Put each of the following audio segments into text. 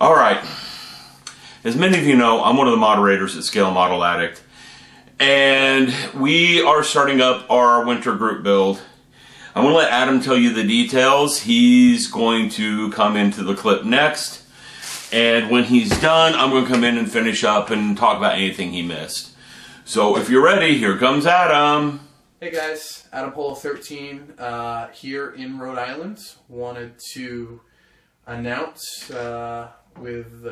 Alright, as many of you know, I'm one of the moderators at Scale Model Addict, and we are starting up our winter group build. I'm going to let Adam tell you the details. He's going to come into the clip next, and when he's done, I'm going to come in and finish up and talk about anything he missed. So if you're ready, here comes Adam. Hey guys, Adam Polo 13 here in Rhode Island. Wanted to announce with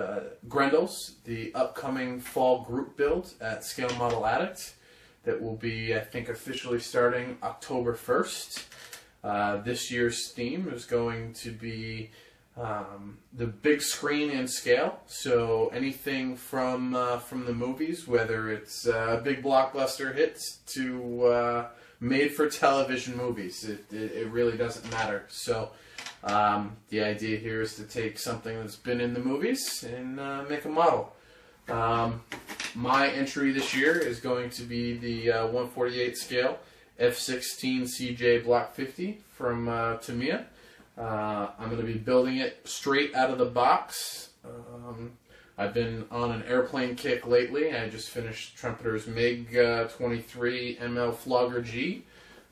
Grendel's the upcoming fall group build at Scale Model Addict that will be, I think, officially starting October 1st. This year's theme is going to be the big screen and scale. So anything from the movies, whether it's big blockbuster hits to made-for-television movies, it really doesn't matter. So the idea here is to take something that's been in the movies and make a model. My entry this year is going to be the 148 scale F16 CJ Block 50 from Tamiya. I'm going to be building it straight out of the box. I've been on an airplane kick lately. I just finished Trumpeter's MiG 23 ML Flogger G.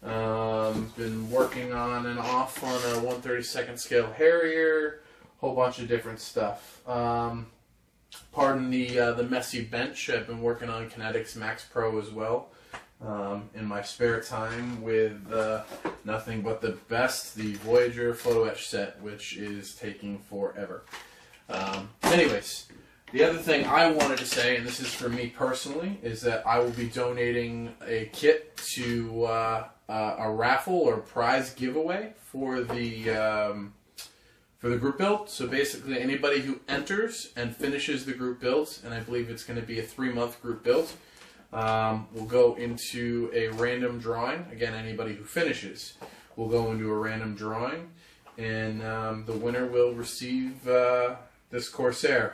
Been working on and off on a 132nd scale Harrier, whole bunch of different stuff. Pardon the messy bench. I've been working on Kinetics Max Pro as well in my spare time with nothing but the best, the Voyager photo etch set, which is taking forever. Anyways, the other thing I wanted to say, and this is for me personally, is that I will be donating a kit to a raffle or prize giveaway for the group build. So basically, anybody who enters and finishes the group build, and I believe it's going to be a 3-month group build, will go into a random drawing. Again, anybody who finishes will go into a random drawing, and the winner will receive this Corsair.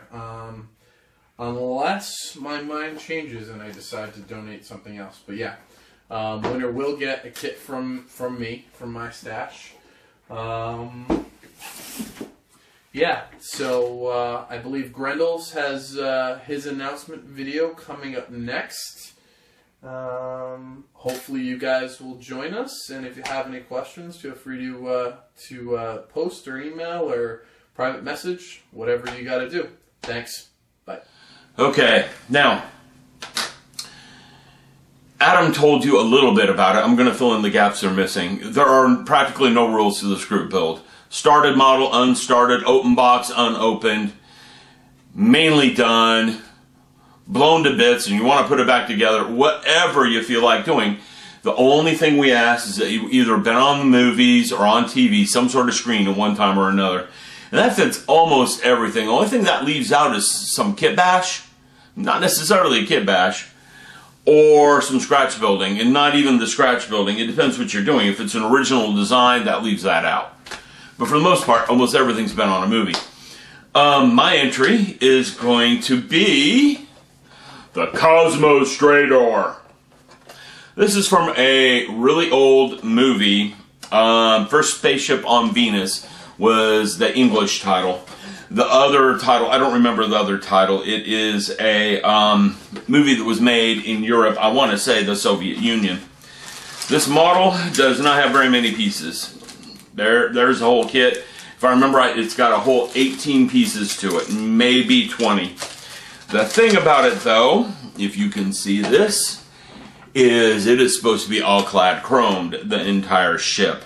Unless my mind changes and I decide to donate something else. But yeah, winner will get a kit from me, from my stash. Yeah, so I believe Grendel's has his announcement video coming up next. Hopefully you guys will join us, and if you have any questions, feel free to post or email or private message, whatever you got to do. Thanks. Bye. Okay, now, Adam told you a little bit about it. I'm going to fill in the gaps that are missing. There are practically no rules to this group build. Started model, unstarted, open box, unopened, mainly done, blown to bits, and you want to put it back together, whatever you feel like doing. The only thing we ask is that you've either been on the movies or on TV, some sort of screen at one time or another. And that fits almost everything. The only thing that leaves out is some kit bash, not necessarily a kit bash, or some scratch building, and not even the scratch building. It depends what you're doing. If it's an original design, that leaves that out. But for the most part, almost everything's been on a movie. My entry is going to be the Cosmo Stray Door. This is from a really old movie. First Spaceship on Venus was the English title. The other title, I don't remember the other title. It is a movie that was made in Europe, I want to say the Soviet Union. This model does not have very many pieces. There's a whole kit. If I remember right, it's got a whole 18 pieces to it, maybe 20. The thing about it though, if you can see this, is it is supposed to be all clad chromed, the entire ship.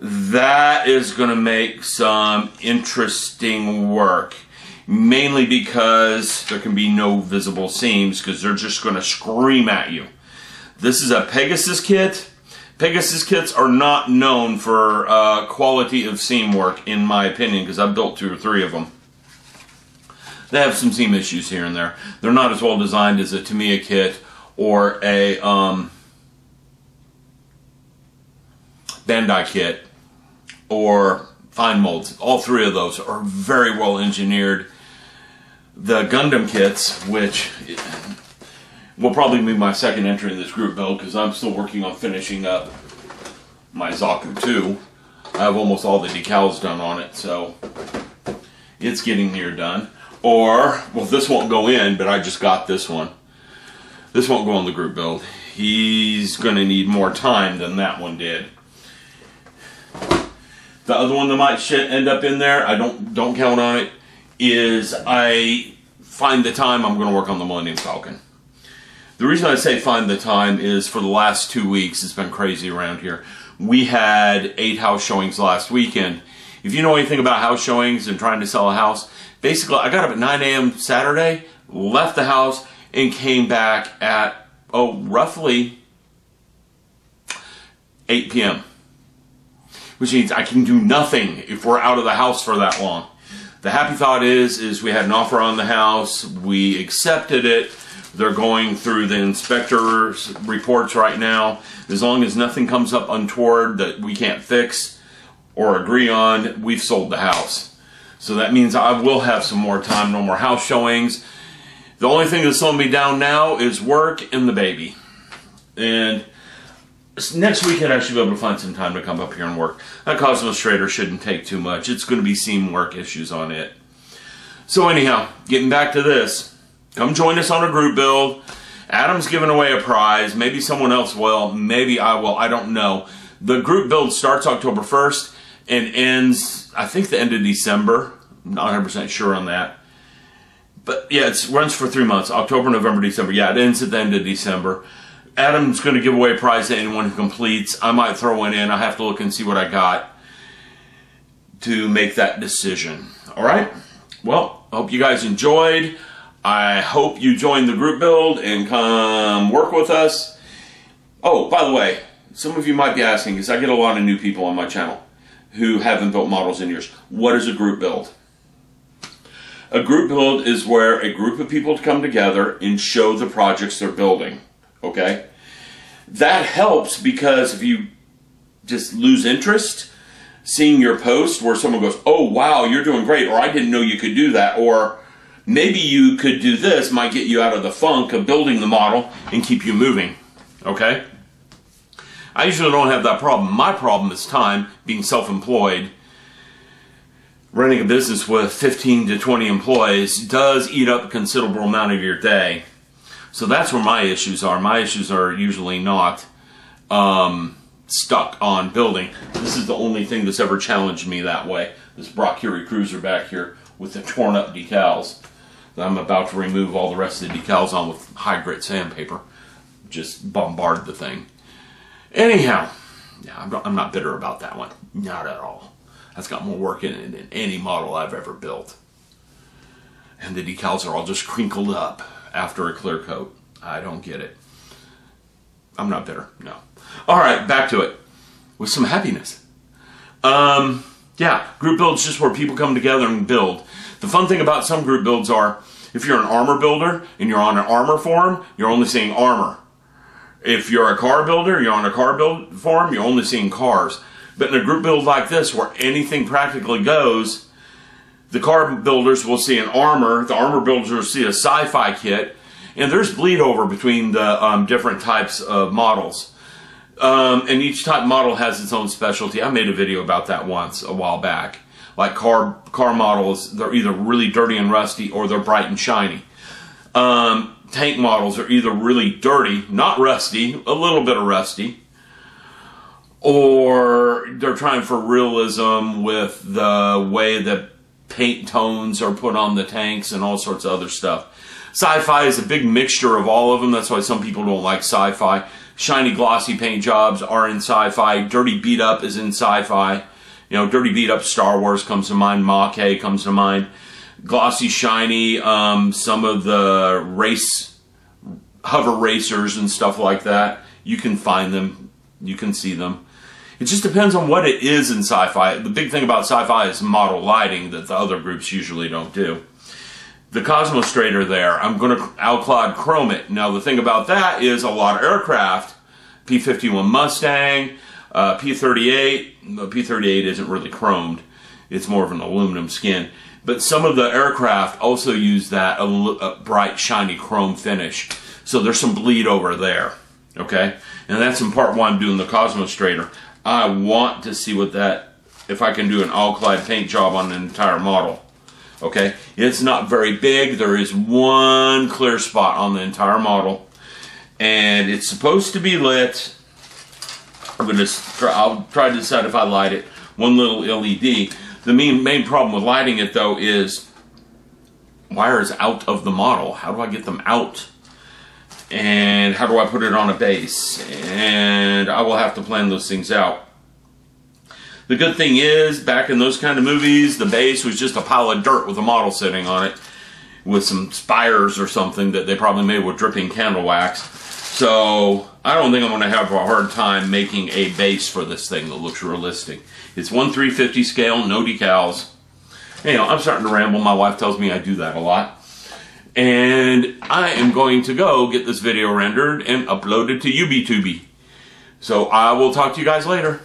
That is going to make some interesting work, mainly because there can be no visible seams because they're just going to scream at you. This is a Pegasus kit. Pegasus kits are not known for quality of seam work, in my opinion, because I've built 2 or 3 of them. They have some seam issues here and there. They're not as well designed as a Tamiya kit or a Bandai kit or Fine Molds. All 3 of those are very well engineered. The Gundam kits, which will probably be my second entry in this group build because I'm still working on finishing up my Zaku 2. I have almost all the decals done on it, so it's getting near done. Or, well, this won't go in, but I just got this one. This won't go on the group build. He's going to need more time than that one did. The other one that might end up in there, I don't count on it, is I find the time I'm going to work on the Millennium Falcon. The reason I say find the time is for the last 2 weeks, it's been crazy around here. We had 8 house showings last weekend. If you know anything about house showings and trying to sell a house, basically I got up at 9 a.m. Saturday, left the house, and came back at, roughly 8 p.m. Which means I can do nothing if we're out of the house for that long. The happy thought is we had an offer on the house, we accepted it, they're going through the inspector's reports right now. As long as nothing comes up untoward that we can't fix or agree on, we've sold the house. So that means I will have some more time, no more house showings. The only thing that's slowing me down now is work and the baby. And next weekend I should be able to find some time to come up here and work. That Cosmos Trader shouldn't take too much. It's going to be seam work issues on it. So anyhow, getting back to this. Come join us on a group build. Adam's giving away a prize. Maybe someone else will. Maybe I will. I don't know. The group build starts October 1st and ends, I think, the end of December. I'm not 100% sure on that. But yeah, it runs for 3 months. October, November, December. Yeah, it ends at the end of December. Adam's going to give away a prize to anyone who completes. I might throw one in. I have to look and see what I got to make that decision. All right? Well, I hope you guys enjoyed. I hope you join the group build and come work with us. Oh, by the way, some of you might be asking, because I get a lot of new people on my channel who haven't built models in years. What is a group build? A group build is where a group of people come together and show the projects they're building. Okay? That helps because if you just lose interest, seeing your post where someone goes, oh wow, you're doing great, or I didn't know you could do that, or maybe you could do this, might get you out of the funk of building the model and keep you moving. Okay? I usually don't have that problem. My problem is time, being self-employed. Running a business with 15 to 20 employees does eat up a considerable amount of your day. So that's where my issues are. My issues are usually not stuck on building. This is the only thing that's ever challenged me that way. This Brock Curie Cruiser back here with the torn up decals that I'm about to remove all the rest of the decals on with high grit sandpaper. Just bombard the thing. Anyhow, yeah, I'm not bitter about that one. Not at all. That's got more work in it than any model I've ever built. And the decals are all just crinkled up after a clear coat. I don't get it. I'm not bitter, no. Alright, back to it. With some happiness. Yeah, group builds just where people come together and build. The fun thing about some group builds are, if you're an armor builder and you're on an armor forum, you're only seeing armor. If you're a car builder, you're on a car build forum, you're only seeing cars. But in a group build like this, where anything practically goes, the car builders will see an armor, the armor builders will see a sci-fi kit, and there's bleed over between the different types of models. And each type model has its own specialty. I made a video about that once, a while back. Like car models, they're either really dirty and rusty, or they're bright and shiny. Tank models are either really dirty, not rusty, a little bit of rusty, or they're trying for realism with the way that paint tones are put on the tanks and all sorts of other stuff. Sci-fi is a big mixture of all of them. That's why some people don't like sci-fi. Shiny, glossy paint jobs are in sci-fi. Dirty beat up is in sci-fi. You know, dirty beat up Star Wars comes to mind. Mach-E comes to mind. Glossy, shiny, some of the hover racers and stuff like that. You can find them. You can see them. It just depends on what it is in sci-fi. The big thing about sci-fi is model lighting that the other groups usually don't do. The Cosmos Trader there, I'm going to Alclad chrome it. Now the thing about that is a lot of aircraft, P-51 Mustang, P-38, the P-38 isn't really chromed. It's more of an aluminum skin. But some of the aircraft also use that a bright, shiny chrome finish. So there's some bleed over there. Okay? And that's in part why I'm doing the Cosmos Trader. I want to see what that, if I can do an all-clad paint job on an entire model. Okay, it's not very big. There is one clear spot on the entire model, and it's supposed to be lit. I'll try to decide if I light it. One little LED. The main problem with lighting it though is wires out of the model. How do I get them out? And how do I put it on a base? And I will have to plan those things out. The good thing is, back in those kind of movies, the base was just a pile of dirt with a model sitting on it with some spires or something that they probably made with dripping candle wax. So I don't think I'm going to have a hard time making a base for this thing that looks realistic. It's 1/350 scale, no decals. Anyhow, I'm starting to ramble. My wife tells me I do that a lot. And I am going to go get this video rendered and uploaded to YouTube. So I will talk to you guys later.